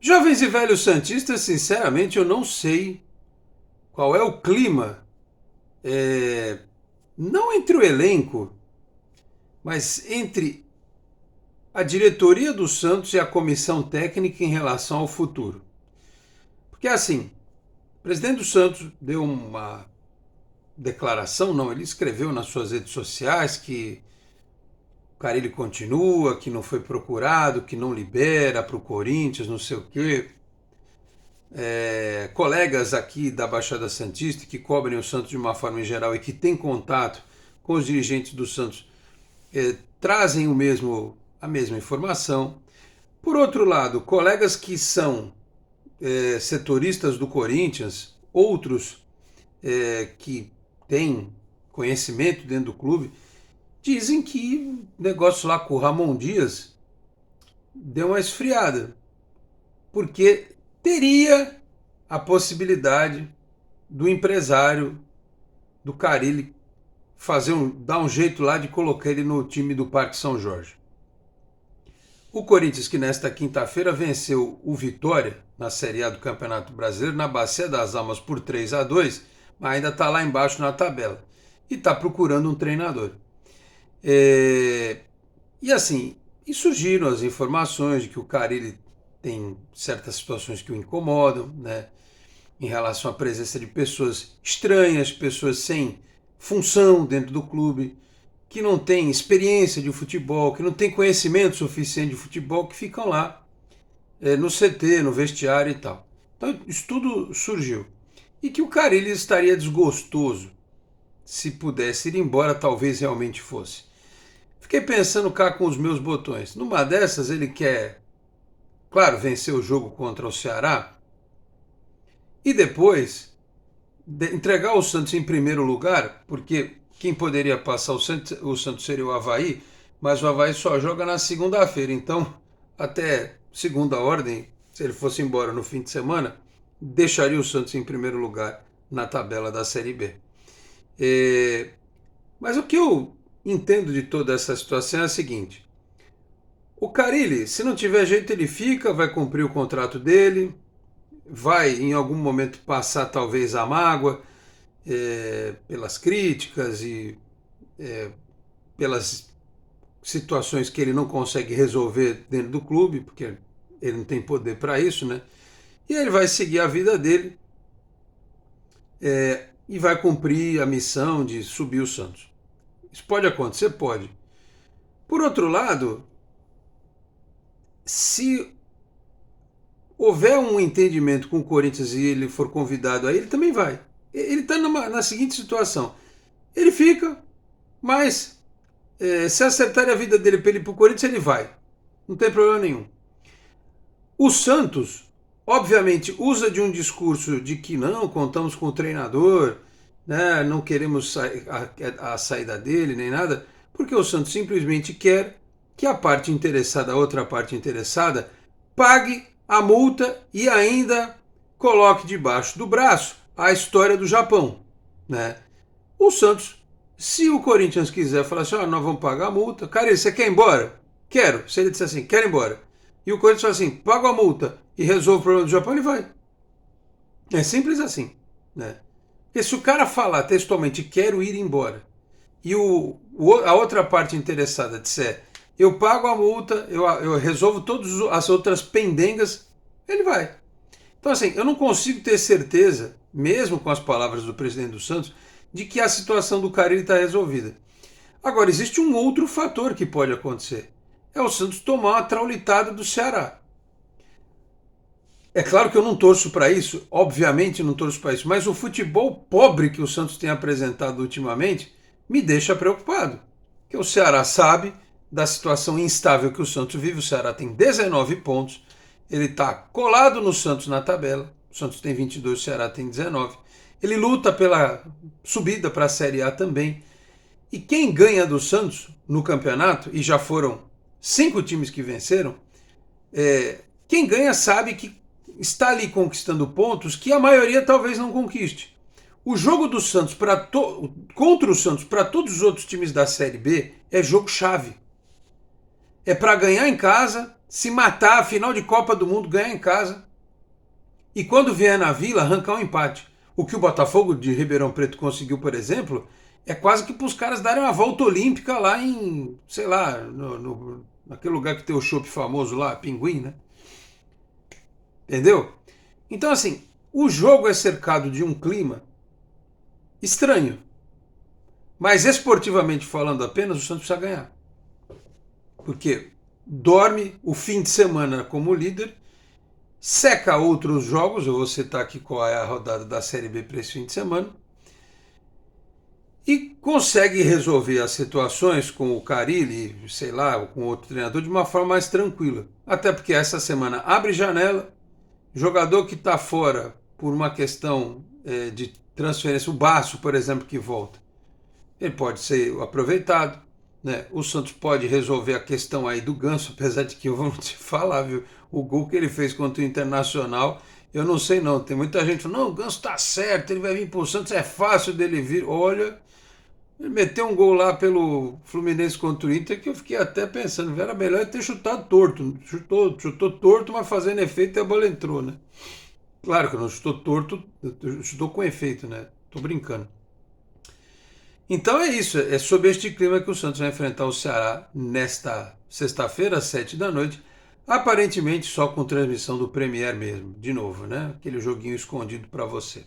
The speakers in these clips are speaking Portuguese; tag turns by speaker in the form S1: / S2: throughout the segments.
S1: Jovens e velhos santistas, sinceramente, eu não sei qual é o clima, não entre o elenco, mas entre a diretoria do Santos e a comissão técnica em relação ao futuro. Porque assim, o presidente do Santos deu uma declaração, não, ele escreveu nas suas redes sociais que o Carille continua, que não foi procurado, que não libera para o Corinthians, não sei o quê. Colegas aqui da Baixada Santista que cobrem o Santos de uma forma em geral e que têm contato com os dirigentes do Santos trazem a mesma informação. Por outro lado, colegas que são setoristas do Corinthians, outros que têm conhecimento dentro do clube, dizem que o negócio lá com o Ramon Dias deu uma esfriada, porque teria a possibilidade do empresário do Carille dar um jeito lá de colocar ele no time do Parque São Jorge. O Corinthians, que nesta quinta-feira venceu o Vitória na Série A do Campeonato Brasileiro, na Bacia das Almas por 3-2, mas ainda está lá embaixo na tabela. E está procurando um treinador. E assim, e surgiram as informações de que o Carille tem certas situações que o incomodam, né? Em relação à presença de pessoas estranhas, pessoas sem função dentro do clube, que não têm experiência de futebol, que não têm conhecimento suficiente de futebol, que ficam lá no CT, no vestiário e tal. Então isso tudo surgiu. E que o Carille estaria desgostoso se pudesse ir embora, talvez realmente fosse. Fiquei pensando cá com os meus botões. Numa dessas ele quer, claro, vencer o jogo contra o Ceará e depois entregar o Santos em primeiro lugar, porque quem poderia passar o Santos seria o Avaí, mas o Avaí só joga na segunda-feira, então até segunda ordem, se ele fosse embora no fim de semana, deixaria o Santos em primeiro lugar na tabela da Série B. Mas o que eu entendo de toda essa situação é a seguinte: o Carille, se não tiver jeito, ele fica, vai cumprir o contrato dele, vai em algum momento passar talvez a mágoa pelas críticas e pelas situações que ele não consegue resolver dentro do clube, porque ele não tem poder para isso, né? E ele vai seguir a vida dele e vai cumprir a missão de subir o Santos. Isso pode acontecer? Pode. Por outro lado, se houver um entendimento com o Corinthians e ele for convidado aí, ele também vai. Ele está na seguinte situação: ele fica, mas se acertar a vida dele para ele ir para o Corinthians, ele vai. Não tem problema nenhum. O Santos, obviamente, usa de um discurso de que não, contamos com o treinador, né, não queremos a saída dele nem nada, porque o Santos simplesmente quer que a parte interessada, a outra parte interessada, pague a multa e ainda coloque debaixo do braço a história do Japão, né? O Santos, se o Corinthians quiser falar assim, nós vamos pagar a multa, cara, você quer ir embora? Quero. Se ele disser assim, quero ir embora, e o Corinthians fala assim, paga a multa e resolve o problema do Japão, ele vai. É simples assim, né? Porque se o cara falar textualmente, quero ir embora, e a outra parte interessada disser, eu pago a multa, eu resolvo todas as outras pendengas, ele vai. Então assim, eu não consigo ter certeza, mesmo com as palavras do presidente do Santos, de que a situação do Carille está resolvida. Agora, existe um outro fator que pode acontecer. É o Santos tomar uma traulitada do Ceará. É claro que eu não torço para isso, obviamente não torço para isso, mas o futebol pobre que o Santos tem apresentado ultimamente me deixa preocupado. Porque o Ceará sabe da situação instável que o Santos vive, o Ceará tem 19 pontos, ele está colado no Santos na tabela, o Santos tem 22, o Ceará tem 19, ele luta pela subida para a Série A também, e quem ganha do Santos no campeonato, e já foram 5 times que venceram, quem ganha sabe que está ali conquistando pontos que a maioria talvez não conquiste. O jogo do Santos contra o Santos para todos os outros times da Série B é jogo chave. É para ganhar em casa, se matar, final de Copa do Mundo, ganhar em casa. E quando vier na Vila, arrancar um empate. O que o Botafogo de Ribeirão Preto conseguiu, por exemplo, é quase que para os caras darem uma volta olímpica lá em, sei lá, naquele lugar que tem o chopp famoso lá, Pinguim, né? Entendeu? Então, assim, o jogo é cercado de um clima estranho. Mas esportivamente falando apenas, o Santos precisa ganhar. Porque dorme o fim de semana como líder, seca outros jogos, eu vou citar aqui qual é a rodada da Série B para esse fim de semana, e consegue resolver as situações com o Carille, sei lá, ou com outro treinador, de uma forma mais tranquila. Até porque essa semana abre janela, jogador que está fora por uma questão de transferência, o Baço, por exemplo, que volta, ele pode ser aproveitado. Né? O Santos pode resolver a questão aí do Ganso, apesar de que eu vou te falar, viu? O gol que ele fez contra o Internacional, eu não sei não. Tem muita gente falando, não, o Ganso tá certo, ele vai vir pro Santos, é fácil dele vir. Olha, ele meteu um gol lá pelo Fluminense contra o Inter que eu fiquei até pensando, era melhor ter chutado torto. Chutou torto, mas fazendo efeito e a bola entrou, né? Claro que não chutou torto, chutou com efeito, né? Tô brincando. Então é isso, é sob este clima que o Santos vai enfrentar o Ceará nesta sexta-feira, às 7 da noite, aparentemente só com transmissão do Premier mesmo, de novo, né? Aquele joguinho escondido para você.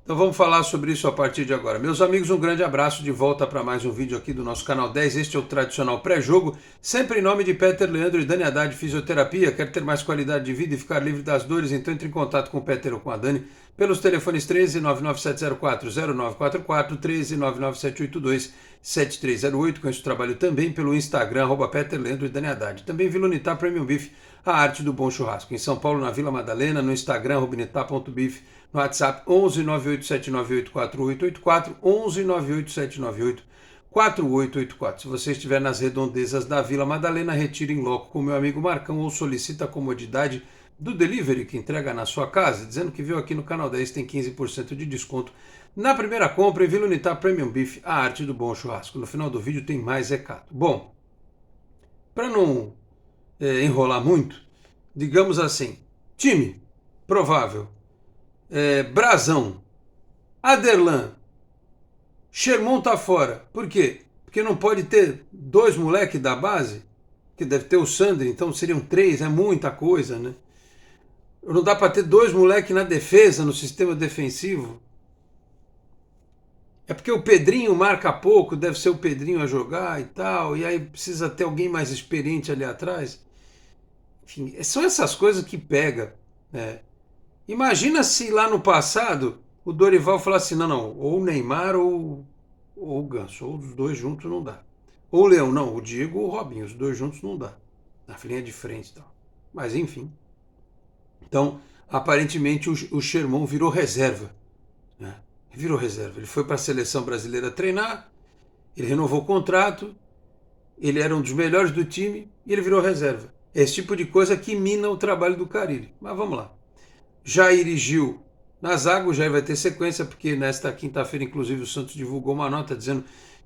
S1: Então vamos falar sobre isso a partir de agora. Meus amigos, um grande abraço, de volta para mais um vídeo aqui do nosso canal 10. Este é o tradicional pré-jogo, sempre em nome de Peter Leandro e Dani Haddad Fisioterapia. Quer ter mais qualidade de vida e ficar livre das dores? Então entre em contato com o Peter ou com a Dani pelos telefones 13 99704 0944, 13 99782 7308. Com esse trabalho também pelo Instagram, @Peter Leandro e Dani Haddad. Também Vila Unitar Premium Beef, a arte do bom churrasco. Em São Paulo, na Vila Madalena, no Instagram, @Unitar.beef. No WhatsApp 11 98798 4884, 11 98798 4884. Se você estiver nas redondezas da Vila Madalena, retire em loco com meu amigo Marcão ou solicita a comodidade do delivery que entrega na sua casa, dizendo que viu aqui no canal 10 tem 15% de desconto na primeira compra em Vila Unitar Premium Beef, a arte do bom churrasco. No final do vídeo tem mais recado. Bom, para não enrolar muito, digamos assim, time provável. Brazão, Aderlan, Sherman tá fora. Por quê? Porque não pode ter dois moleques da base, que deve ter o Sandri, então seriam 3, é muita coisa, né? Não dá para ter dois moleques na defesa, no sistema defensivo. É porque o Pedrinho marca pouco, deve ser o Pedrinho a jogar e tal, e aí precisa ter alguém mais experiente ali atrás. Enfim, são essas coisas que pega, né? Imagina se lá no passado o Dorival falasse, não, ou o Neymar ou o Ganso, ou os dois juntos não dá. Ou o Leão, não, o Diego ou o Robinho, os dois juntos não dá. Na linha de frente e tal. Mas enfim. Então, aparentemente o Sherman virou reserva. Né? Virou reserva. Ele foi para a seleção brasileira treinar, ele renovou o contrato, ele era um dos melhores do time e ele virou reserva. É esse tipo de coisa que mina o trabalho do Carille. Mas vamos lá. Jair e Gil na zaga, o Jair vai ter sequência, porque nesta quinta-feira, inclusive, o Santos divulgou uma nota dizendo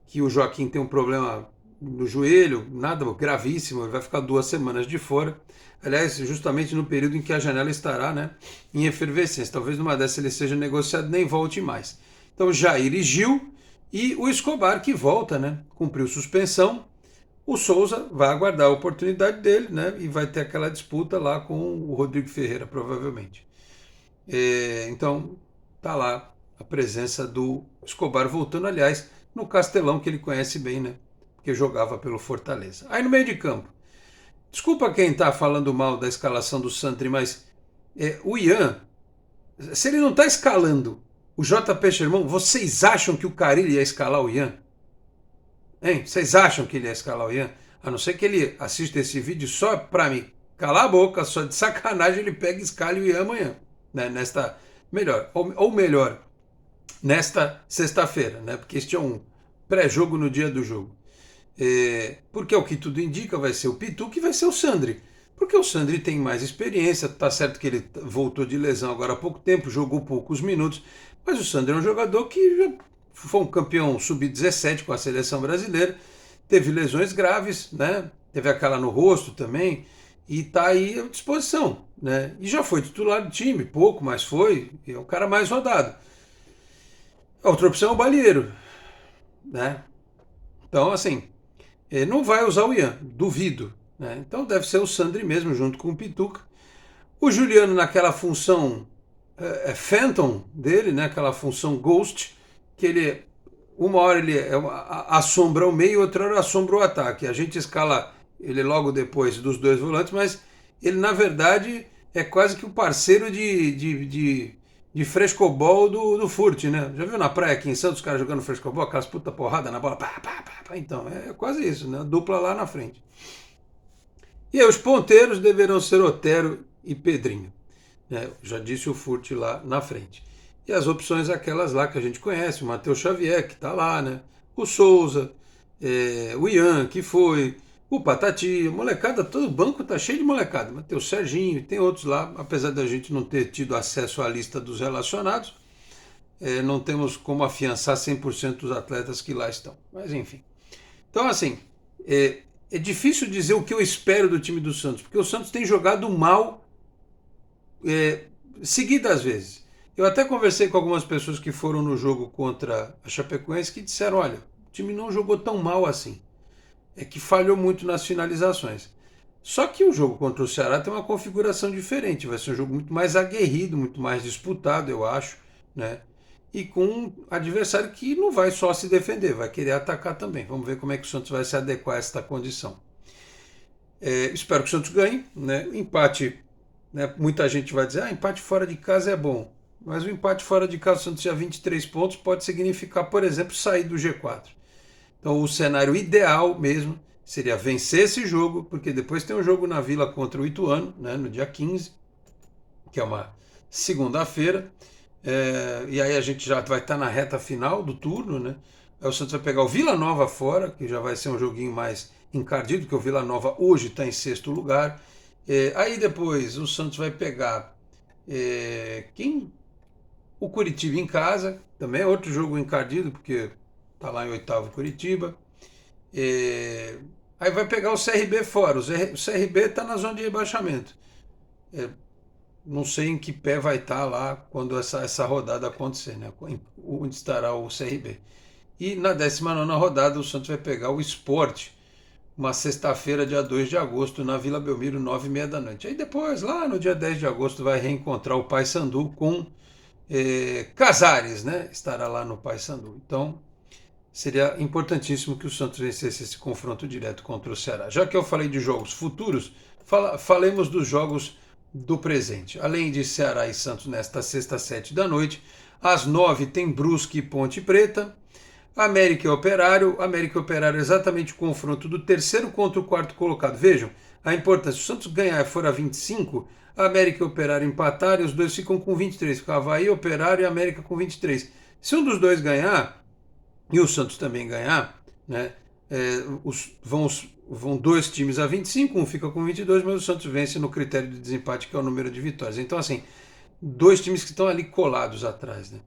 S1: que o Joaquim tem um problema no joelho, nada gravíssimo, ele vai ficar 2 semanas de fora. Aliás, justamente no período em que a janela estará, né, em efervescência. Talvez numa dessas ele seja negociado nem volte mais. Então, Jair e Gil, e o Escobar que volta, né, cumpriu suspensão. O Souza vai aguardar a oportunidade dele, né, e vai ter aquela disputa lá com o Rodrigo Ferreira, provavelmente. Então, tá lá a presença do Escobar voltando, aliás, no Castelão, que ele conhece bem, né? Porque jogava pelo Fortaleza. Aí no meio de campo, desculpa quem tá falando mal da escalação do Santri, mas o Ian, se ele não tá escalando o JP Sherman, vocês acham que o Carille ia escalar o Ian? Hein? Vocês acham que ele ia escalar o Ian? A não ser que ele assista esse vídeo só pra me calar a boca, só de sacanagem ele pega e escala o Ian amanhã. Né, melhor, nesta sexta-feira, né, porque este é um pré-jogo no dia do jogo. Porque o que tudo indica vai ser o Pitu, que vai ser o Sandri. Porque o Sandri tem mais experiência, tá certo que ele voltou de lesão agora há pouco tempo, jogou poucos minutos, mas o Sandri é um jogador que já foi um campeão sub-17 com a seleção brasileira, teve lesões graves, né, teve aquela no rosto também. e está aí à disposição, né? E já foi titular do time, pouco, mas foi, é o cara mais rodado. A outra opção é o Balieiro, né? Então, assim, ele não vai usar o Ian, duvido, né? Então deve ser o Sandri mesmo, junto com o Pituca. O Juliano naquela função Phantom dele, né? Aquela função Ghost, que ele uma hora ele assombra o meio, outra hora assombra o ataque. A gente escala ele logo depois dos dois volantes, mas ele na verdade é quase que o parceiro de frescobol do Furt, né? Já viu na praia aqui em Santos os caras jogando frescobol, aquelas puta porrada na bola? Pá, pá, pá, pá. Então, é quase isso, né? Dupla lá na frente. E aí, os ponteiros deverão ser Otero e Pedrinho. Né? Já disse o Furt lá na frente. E as opções aquelas lá que a gente conhece, o Matheus Xavier, que está lá, né? O Souza, o Ian, que foi, o Patati, a molecada, todo o banco tá cheio de molecada. Mas tem o Serginho e tem outros lá, apesar da gente não ter tido acesso à lista dos relacionados, não temos como afiançar 100% dos atletas que lá estão. Mas enfim. Então, assim, é difícil dizer o que eu espero do time do Santos, porque o Santos tem jogado mal seguidas vezes. Eu até conversei com algumas pessoas que foram no jogo contra a Chapecoense que disseram, olha, o time não jogou tão mal assim. É que falhou muito nas finalizações. Só que o jogo contra o Ceará tem uma configuração diferente. Vai ser um jogo muito mais aguerrido, muito mais disputado, eu acho, né? E com um adversário que não vai só se defender, vai querer atacar também. Vamos ver como é que o Santos vai se adequar a esta condição. Espero que o Santos ganhe, né? Empate, né? Muita gente vai dizer, empate fora de casa é bom. Mas o empate fora de casa, o Santos já 23 pontos, pode significar, por exemplo, sair do G4. Então o cenário ideal mesmo seria vencer esse jogo, porque depois tem um jogo na Vila contra o Ituano, né, no dia 15, que é uma segunda-feira. E aí a gente já vai estar na reta final do turno, né? Aí o Santos vai pegar o Vila Nova fora, que já vai ser um joguinho mais encardido, porque o Vila Nova hoje está em sexto lugar. Aí depois o Santos vai pegar o Curitiba em casa, também é outro jogo encardido, porque está lá em oitavo Curitiba. Aí vai pegar o CRB fora. O CRB está na zona de rebaixamento. Não sei em que pé vai estar lá quando essa rodada acontecer, né? Onde estará o CRB. E na 19ª rodada o Santos vai pegar o Sport, uma sexta-feira, dia 2 de agosto, na Vila Belmiro, 9h30 da noite. Aí depois, lá no dia 10 de agosto, vai reencontrar o Paysandu com Casares, né? Estará lá no Paysandu. Então, seria importantíssimo que o Santos vencesse esse confronto direto contra o Ceará. Já que eu falei de jogos futuros, falemos dos jogos do presente. Além de Ceará e Santos nesta sexta, 7 da noite, às 9 tem Brusque e Ponte Preta, América e Operário. América e Operário é exatamente o confronto do terceiro contra o quarto colocado. Vejam a importância. Se o Santos ganhar e for a 25, a América e Operário empatarem, os dois ficam com 23. Fica Avaí, Operário e América com 23. Se um dos dois ganhar, e o Santos também ganhar, né, vão dois times a 25, um fica com 22, mas o Santos vence no critério de desempate, que é o número de vitórias. Então, assim, dois times que estão ali colados atrás, né?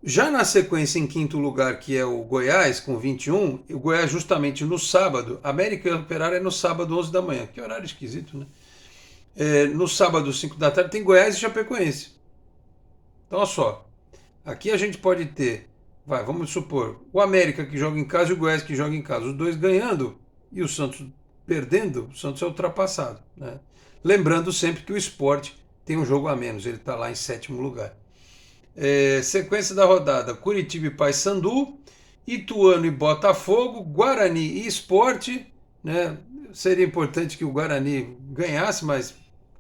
S1: Já na sequência, em quinto lugar, que é o Goiás, com 21, o Goiás justamente no sábado, América e Operário é no sábado, 11 da manhã. Que horário esquisito, né? No sábado, 5 da tarde, tem Goiás e Chapecoense. Então, olha só, aqui a gente pode ter, vamos supor, o América que joga em casa e o Goiás que joga em casa. Os dois ganhando e o Santos perdendo, o Santos é ultrapassado, né? Lembrando sempre que o Sport tem um jogo a menos, ele está lá em sétimo lugar. Sequência da rodada: Curitiba e Paysandu, Ituano e Botafogo, Guarani e Sport, né? Seria importante que o Guarani ganhasse, mas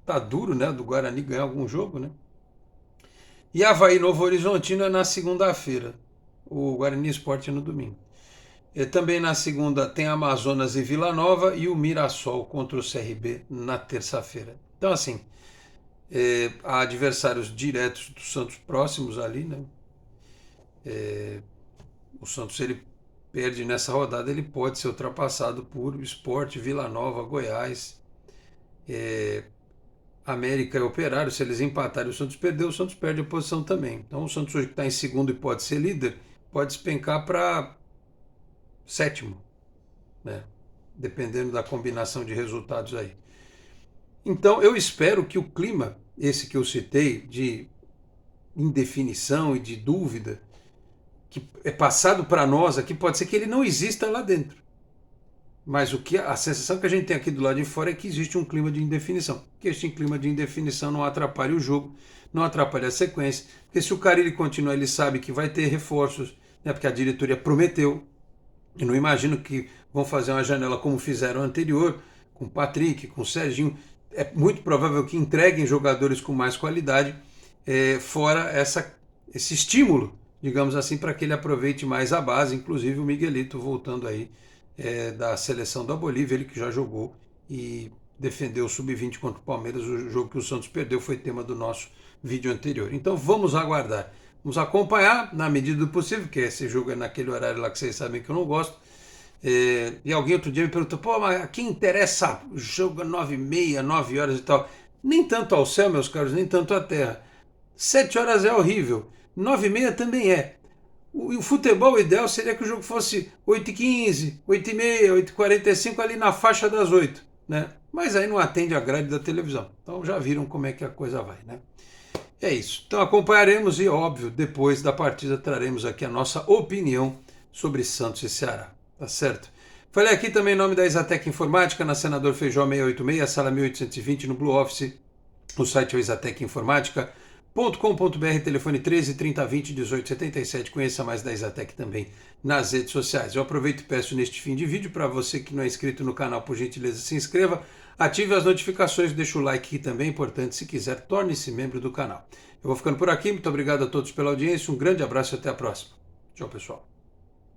S1: tá duro, né, do Guarani ganhar algum jogo, né? E Avaí Novo Horizontino é na segunda-feira, o Guarani Sport é no domingo. Também na segunda tem Amazonas e Vila Nova e o Mirassol contra o CRB na terça-feira. Então, assim, há adversários diretos do Santos próximos ali, né? O Santos, se ele perde nessa rodada, ele pode ser ultrapassado por Sport, Vila Nova, Goiás, América e Operário. Se eles empatarem, o Santos perdeu, o Santos perde a posição também. Então o Santos hoje que está em segundo e pode ser líder, pode despencar para sétimo, né? Dependendo da combinação de resultados aí. Então eu espero que o clima, esse que eu citei, de indefinição e de dúvida, que é passado para nós aqui, pode ser que ele não exista lá dentro. Mas a sensação que a gente tem aqui do lado de fora é que existe um clima de indefinição. Que este clima de indefinição não atrapalhe o jogo, não atrapalhe a sequência. Porque se o Carille continuar, ele sabe que vai ter reforços, né, porque a diretoria prometeu. Eu não imagino que vão fazer uma janela como fizeram anterior, com o Patrick, com o Serginho. É muito provável que entreguem jogadores com mais qualidade, fora esse estímulo, digamos assim, para que ele aproveite mais a base, inclusive o Miguelito voltando aí da seleção da Bolívia, ele que já jogou e defendeu o Sub-20 contra o Palmeiras, o jogo que o Santos perdeu foi tema do nosso vídeo anterior. Então vamos aguardar, vamos acompanhar na medida do possível, porque esse jogo é naquele horário lá que vocês sabem que eu não gosto. E alguém outro dia me perguntou, pô, mas a quem interessa o jogo 9h30, 9 horas e tal? Nem tanto ao céu, meus caros, nem tanto à terra. 7 horas é horrível, 9h30 também é. O futebol ideal seria que o jogo fosse 8h15, 8h30, 8h45, ali na faixa das 8, né? Mas aí não atende a grade da televisão. Então já viram como é que a coisa vai, né? É isso. Então acompanharemos e, óbvio, depois da partida traremos aqui a nossa opinião sobre Santos e Ceará. Tá certo? Falei aqui também em nome da Exatec Informática, na Senador Feijó 686, sala 1820, no Blue Office. O site é o exatecinformática.com.br, telefone 13 30 20 18 77. Conheça mais da Exatec também nas redes sociais. Eu aproveito e peço neste fim de vídeo, para você que não é inscrito no canal, por gentileza, se inscreva, ative as notificações, deixa o like aqui também, é importante. Se quiser, torne-se membro do canal. Eu vou ficando por aqui, muito obrigado a todos pela audiência, um grande abraço e até a próxima. Tchau, pessoal.